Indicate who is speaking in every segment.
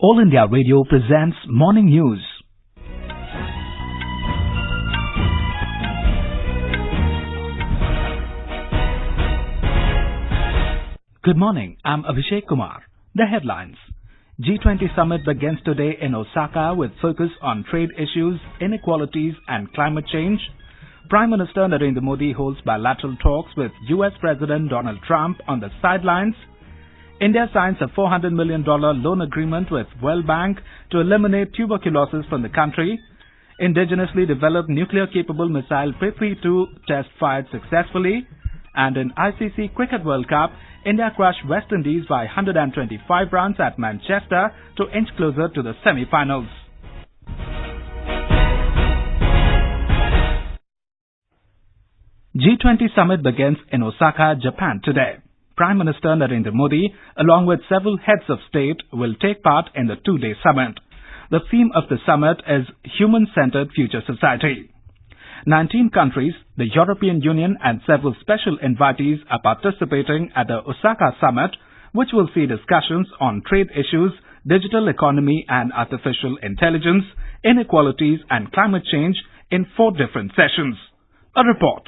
Speaker 1: All India Radio presents Morning News. Good morning, I'm Abhishek Kumar. The headlines. G20 Summit begins today in Osaka with focus on trade issues, inequalities and climate change. Prime Minister Narendra Modi holds bilateral talks with US President Donald Trump on the sidelines. India signs a $400 million loan agreement with World Bank to eliminate tuberculosis from the country. Indigenously developed nuclear-capable missile Prithvi-II test fired successfully. And in ICC Cricket World Cup, India crushed West Indies by 125 runs at Manchester to inch closer to the semi-finals. G20 Summit begins in Osaka, Japan today. Prime Minister Narendra Modi, along with several heads of state, will take part in the two-day summit. The theme of the summit is Human-Centered Future Society. 19 countries, the European Union and several special invitees are participating at the Osaka summit, which will see discussions on trade issues, digital economy and artificial intelligence, inequalities and climate change in 4 different sessions. A report.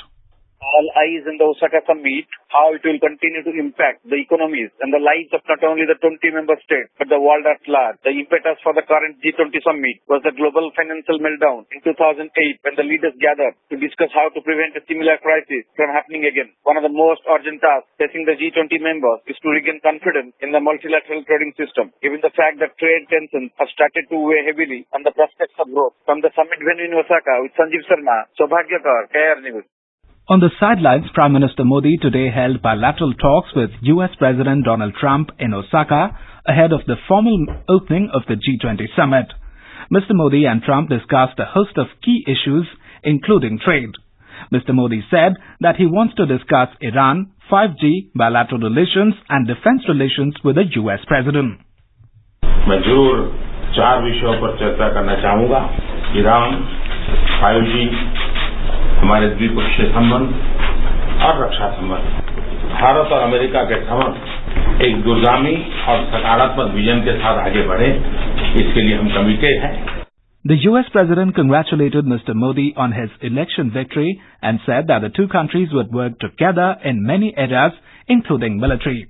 Speaker 2: All eyes in the Osaka summit, how it will continue to impact the economies and the lives of not only the 20 member states, but the world at large. The impetus for the current G20 summit was the global financial meltdown in 2008 when the leaders gathered to discuss how to prevent a similar crisis from happening again. One of the most urgent tasks facing the G20 members is to regain confidence in the multilateral trading system, given the fact that trade tensions have started to weigh heavily on the prospects of growth. From the summit venue in Osaka with Sanjeev Sharma, Saubhagyakar, Air News.
Speaker 1: On the sidelines, Prime Minister Modi today held bilateral talks with US President Donald Trump in Osaka ahead of the formal opening of the G20 summit. Mr. Modi and Trump discussed a host of key issues, including trade. Mr. Modi said that he wants to discuss Iran, 5G, bilateral relations and defense relations with the US President.
Speaker 3: मैं जरूर 4 विषयों पर चर्चा करना चाहूंगा। Iran, 5G, हमारे द्विपक्षीय संबंध और रक्षा संबंध। भारत और अमेरिका के संबंध एक दूरगामी और सकारात्मक विजन के साथ आगे बढ़े, इसके लिए हम कमिटेड हैं।
Speaker 1: The US President congratulated Mr. Modi on his election victory and said that the two countries would work together in many areas, including military.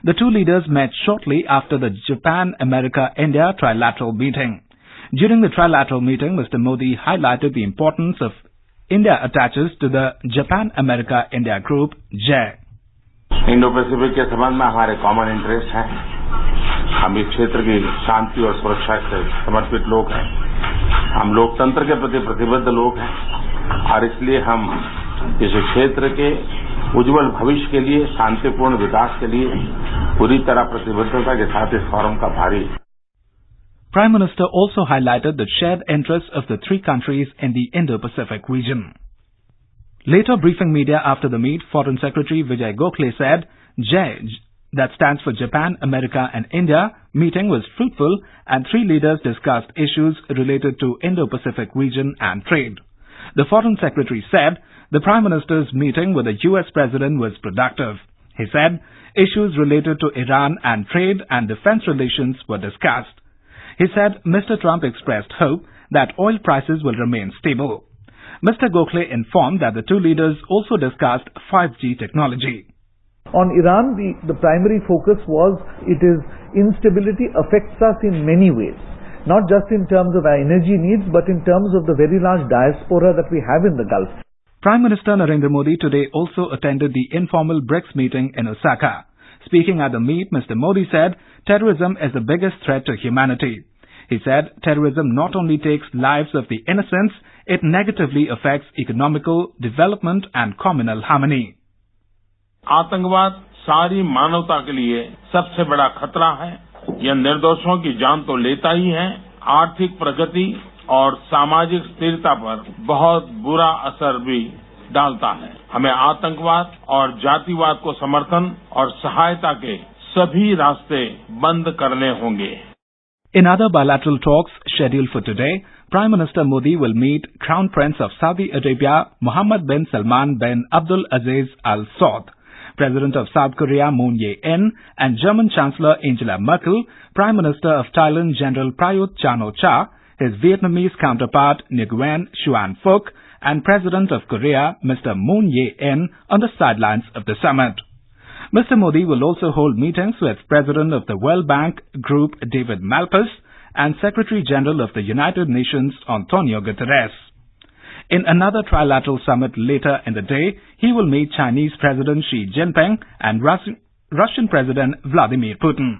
Speaker 1: The two leaders met shortly after the Japan-America-India trilateral meeting. During the trilateral meeting, Mr. Modi highlighted the importance of India attaches to the Japan-America-India group, J.
Speaker 3: Indo-Pacific के संबंध में हमारे common interest हैं। हम इस क्षेत्र की शांति और सुरक्षा से समर्पित लोग हैं। हम लोकतंत्र के प्रति प्रतिबद्ध लोग हैं और इसलिए हम इस क्षेत्र के उज्जवल भविष्य के लिए, शांतिपूर्ण विकास के लिए पूरी तरह प्रतिबद्धता के साथ इस फोरम का भारी है।
Speaker 1: Prime Minister also highlighted the shared interests of the three countries in the Indo-Pacific region. Later briefing media after the meet, Foreign Secretary Vijay Gokhale said, J, that stands for Japan, America and India, meeting was fruitful and 3 leaders discussed issues related to Indo-Pacific region and trade. The Foreign Secretary said the Prime Minister's meeting with the US President was productive. He said issues related to Iran and trade and defense relations were discussed. He said Mr. Trump expressed hope that oil prices will remain stable. Mr. Gokhale informed that the two leaders also discussed 5G technology.
Speaker 4: On Iran, the primary focus was its instability affects us in many ways, not just in terms of our energy needs, but in terms of the very large diaspora that we have in the Gulf.
Speaker 1: Prime Minister Narendra Modi today also attended the informal BRICS meeting in Osaka. Speaking at the meet, Mr. Modi said terrorism is the biggest threat to humanity. He said terrorism not only takes lives of the innocents, it negatively affects economical development and communal harmony.
Speaker 3: आतंकवाद सारी मानवता के लिए सबसे बड़ा खतरा है। यह निर्दोषों की जान तो लेता ही है, आर्थिक प्रगति और सामाजिक स्थिरता पर बहुत बुरा असर भी डालता है। हमें आतंकवाद और जातिवाद को समर्थन और सहायता के सभी रास्ते बंद करने होंगे।
Speaker 1: In other bilateral talks scheduled for today, Prime Minister Modi will meet Crown Prince of Saudi Arabia Mohammed bin Salman bin Abdul Aziz Al Saud. President of South Korea Moon Jae-in, and German Chancellor Angela Merkel, Prime Minister of Thailand General Prayut Chan-o-cha, his Vietnamese counterpart Nguyen Xuan Phuc, and President of Korea Mr. Moon Jae-in on the sidelines of the summit. Mr. Modi will also hold meetings with President of the World Bank Group David Malpass and Secretary General of the United Nations Antonio Guterres. In another trilateral summit later in the day, he will meet Chinese President Xi Jinping and Russian President Vladimir Putin.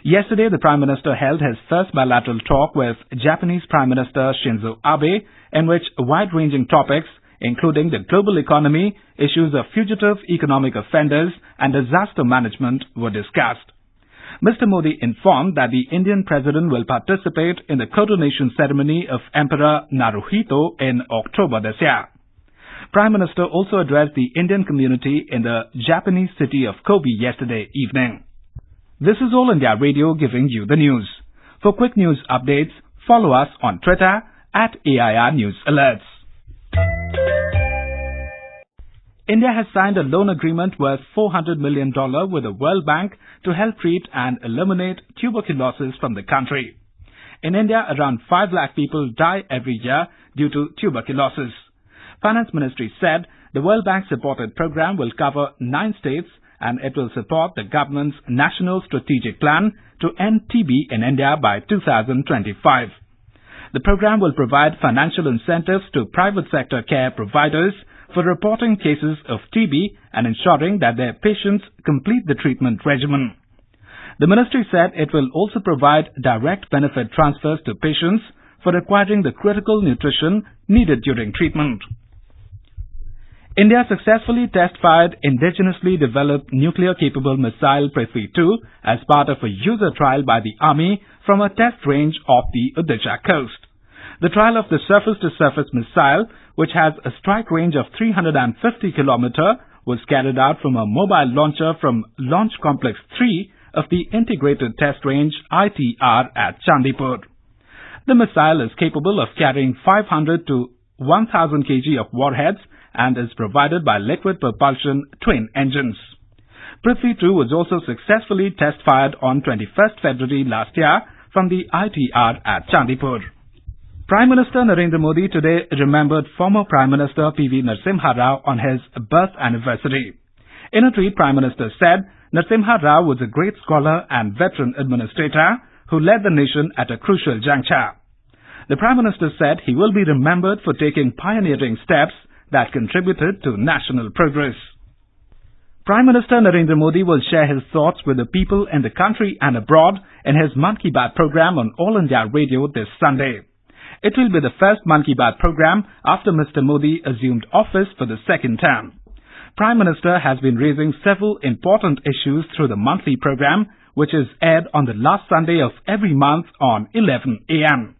Speaker 1: Yesterday, the Prime Minister held his first bilateral talk with Japanese Prime Minister Shinzo Abe, in which wide-ranging topics, including the global economy, issues of fugitive economic offenders, and disaster management, were discussed. Mr. Modi informed that the Indian President will participate in the coronation ceremony of Emperor Naruhito in October this year. Prime Minister also addressed the Indian community in the Japanese city of Kobe yesterday evening. This is All India Radio giving you the news. For quick news updates, follow us on Twitter @AIR News Alerts. India has signed a loan agreement worth $400 million with the World Bank to help treat and eliminate tuberculosis from the country. In India, around 5 lakh people die every year due to tuberculosis. Finance Ministry said the World Bank supported program will cover 9 states and it will support the government's National Strategic Plan to end TB in India by 2025. The program will provide financial incentives to private sector care providers for reporting cases of TB and ensuring that their patients complete the treatment regimen. The ministry said it will also provide direct benefit transfers to patients for acquiring the critical nutrition needed during treatment. India successfully test-fired indigenously developed nuclear-capable missile Prithvi-II as part of a user trial by the Army from a test range off the Odisha coast. The trial of the surface-to-surface missile, which has a strike range of 350 km, was carried out from a mobile launcher from Launch Complex 3 of the Integrated Test Range ITR at Chandipur. The missile is capable of carrying 500 to 1000 kg of warheads and is provided by liquid propulsion twin engines. Prithvi-II was also successfully test-fired on 21st February last year from the ITR at Chandipur. Prime Minister Narendra Modi today remembered former Prime Minister P.V. Narasimha Rao on his birth anniversary. In a tweet, Prime Minister said, Narasimha Rao was a great scholar and veteran administrator who led the nation at a crucial juncture. The Prime Minister said he will be remembered for taking pioneering steps that contributed to national progress. Prime Minister Narendra Modi will share his thoughts with the people in the country and abroad in his Mann Ki Baat program on All India Radio this Sunday. It will be the first Mann Ki Baat program after Mr. Modi assumed office for the second term. Prime Minister has been raising several important issues through the monthly program, which is aired on the last Sunday of every month on 11 a.m.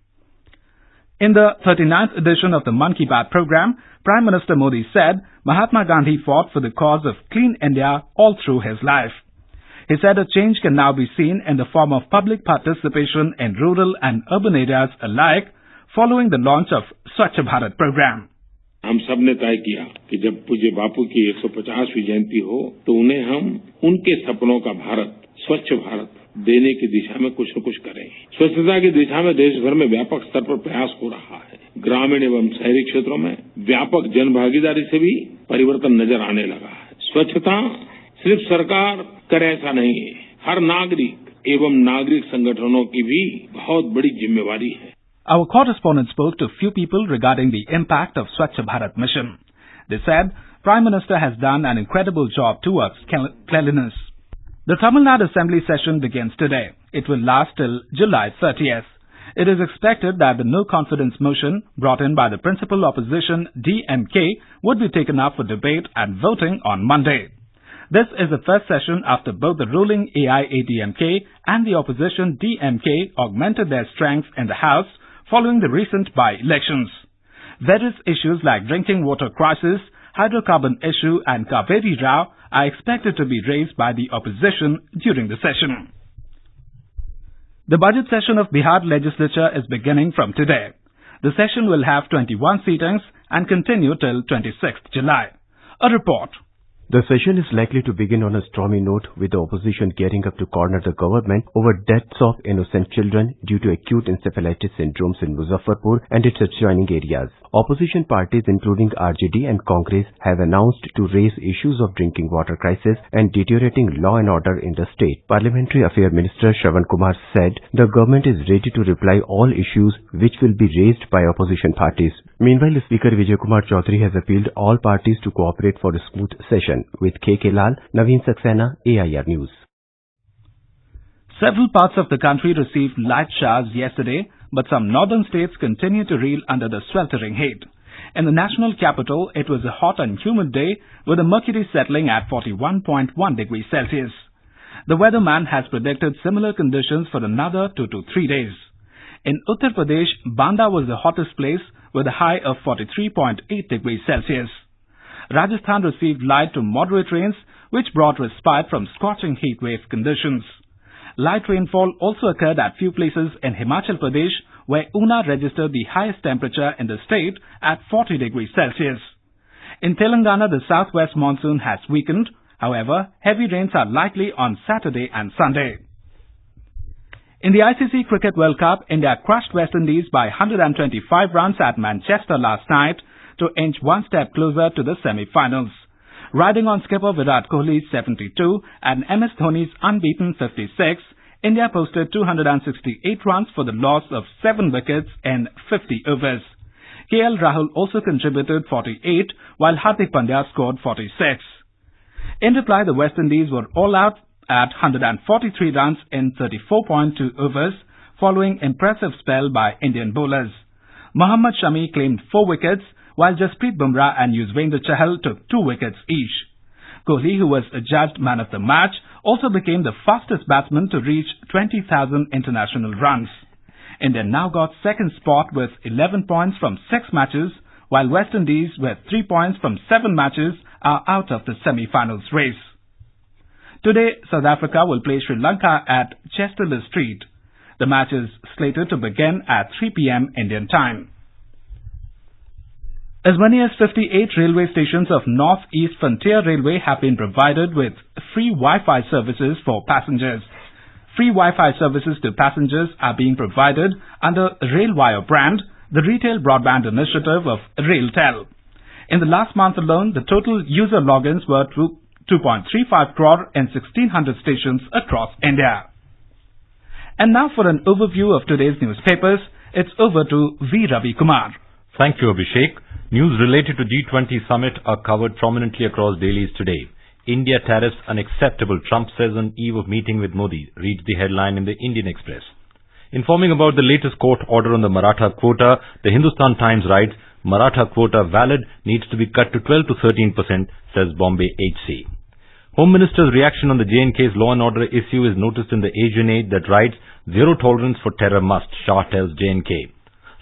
Speaker 1: In the 39th edition of the Mann Ki Baat program, Prime Minister Modi said Mahatma Gandhi fought for the cause of clean India all through his life. He said a change can now be seen in the form of public participation in rural and urban areas alike following the launch of Swachh Bharat program.
Speaker 5: हम सब ने तय किया कि जब पूज्य बापू की 150वीं जयंती हो तो उन्हें हम उनके सपनों का भारत, स्वच्छ भारत देने की दिशा में कुछ न कुछ करें। स्वच्छता की दिशा में देश भर में व्यापक स्तर पर प्रयास हो रहा है। ग्रामीण एवं शहरी क्षेत्रों में व्यापक जन भागीदारी से भी परिवर्तन नजर आने लगा है। स्वच्छता सिर्फ सरकार करे ऐसा नहीं है, हर नागरिक एवं नागरिक संगठनों की भी बहुत बड़ी जिम्मेवारी है।
Speaker 1: Our correspondent spoke to few people regarding the impact of Swachh Bharat mission. They said Prime Minister has done an incredible job towards cleanliness. The Tamil Nadu Assembly session begins today. It will last till July 30th. It is expected that the no confidence motion brought in by the principal opposition DMK would be taken up for debate and voting on Monday. This is the first session after both the ruling AIADMK and the opposition DMK augmented their strength in the House following the recent by-elections. Various issues like drinking water crisis, hydrocarbon issue and Kaveri Rao are expected to be raised by the opposition during the session. The budget session of Bihar legislature is beginning from today. The session will have 21 sittings and continue till 26th July. A report.
Speaker 6: The session is likely to begin on a stormy note, with the opposition gearing up to corner the government over deaths of innocent children due to acute encephalitis syndromes in Muzaffarpur and its adjoining areas. Opposition parties including RJD and Congress have announced to raise issues of drinking water crisis and deteriorating law and order in the state. Parliamentary Affairs Minister Shravan Kumar said the government is ready to reply all issues which will be raised by opposition parties. Meanwhile, Speaker Vijay Kumar Chaudhary has appealed all parties to cooperate for a smooth session. With KK Lal, Naveen Saxena, AIR News.
Speaker 1: Several parts of the country received light showers yesterday, but some northern states continue to reel under the sweltering heat. In the national capital, it was a hot and humid day with the mercury settling at 41.1 degrees Celsius. The weatherman has predicted similar conditions for another 2 to 3 days. In Uttar Pradesh, Banda was the hottest place with a high of 43.8 degrees Celsius. Rajasthan received light to moderate rains, which brought respite from scorching heat wave conditions. Light rainfall also occurred at few places in Himachal Pradesh, where Una registered the highest temperature in the state at 40 degrees Celsius. In Telangana, the southwest monsoon has weakened. However, heavy rains are likely on Saturday and Sunday. In the ICC Cricket World Cup, India crushed West Indies by 125 runs at Manchester last night to inch one step closer to the semi-finals. Riding on skipper Virat Kohli's 72 and MS Dhoni's unbeaten 56, India posted 268 runs for the loss of 7 wickets in 50 overs. KL Rahul also contributed 48, while Hardik Pandya scored 46. In reply, the West Indies were all out at 143 runs in 34.2 overs, following impressive spell by Indian bowlers. Mohammad Shami claimed 4 wickets, while Jasprit Bumrah and Yuzvendra Chahal took 2 wickets each. Kohli, who was adjudged man of the match, also became the fastest batsman to reach 20,000 international runs. India now got second spot with 11 points from 6 matches, while West Indies with 3 points from 7 matches are out of the semi-finals race. Today, South Africa will play Sri Lanka at Chesterley Street. The match is slated to begin at 3 p.m. Indian time. As many as 58 railway stations of North East Frontier Railway have been provided with free Wi-Fi services for passengers. Free Wi-Fi services to passengers are being provided under RailWire brand, the retail broadband initiative of RailTel. In the last month alone, the total user logins were 2.35 crore in 1,600 stations across India. And now for an overview of today's newspapers, it's over to V. Ravi Kumar.
Speaker 7: Thank you, Abhishek. News related to G20 Summit are covered prominently across dailies today. India tariffs unacceptable, Trump says on eve of meeting with Modi, reads the headline in the Indian Express. Informing about the latest court order on the Maratha quota, the Hindustan Times writes, Maratha quota valid needs to be cut to 12 to 13%, says Bombay HC. Home Minister's reaction on the J&K's law and order issue is noticed in the Asian Age that writes, zero tolerance for terror must, Shah tells J&K.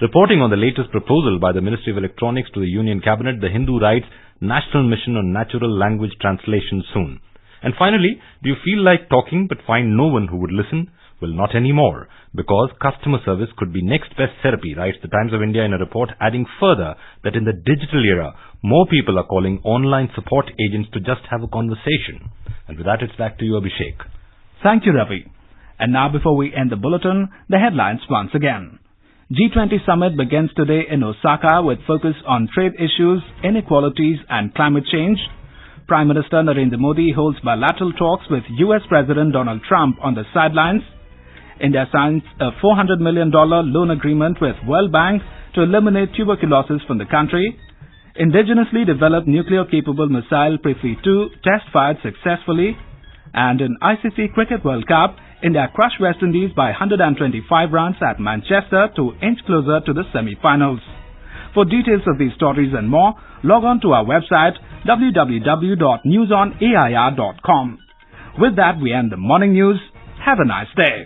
Speaker 7: Reporting on the latest proposal by the Ministry of Electronics to the Union Cabinet, the Hindu writes, National Mission on Natural Language Translation soon. And finally, do you feel like talking but find no one who would listen? Well, not anymore, because customer service could be next best therapy, writes the Times of India in a report, adding further that in the digital era, more people are calling online support agents to just have a conversation. And with that, it's back to you, Abhishek.
Speaker 1: Thank you, Ravi. And now, before we end the bulletin, the headlines once again. G20 Summit begins today in Osaka with focus on trade issues, inequalities and climate change. Prime Minister Narendra Modi holds bilateral talks with US President Donald Trump on the sidelines. India signs a $400 million loan agreement with World Bank to eliminate tuberculosis from the country. Indigenously developed nuclear-capable missile Prithvi-II test-fired successfully. And in ICC Cricket World Cup, India crushed West Indies by 125 runs at Manchester to inch closer to the semi-finals. For details of these stories and more, log on to our website www.newsonair.com. With that, we end the morning news. Have a nice day.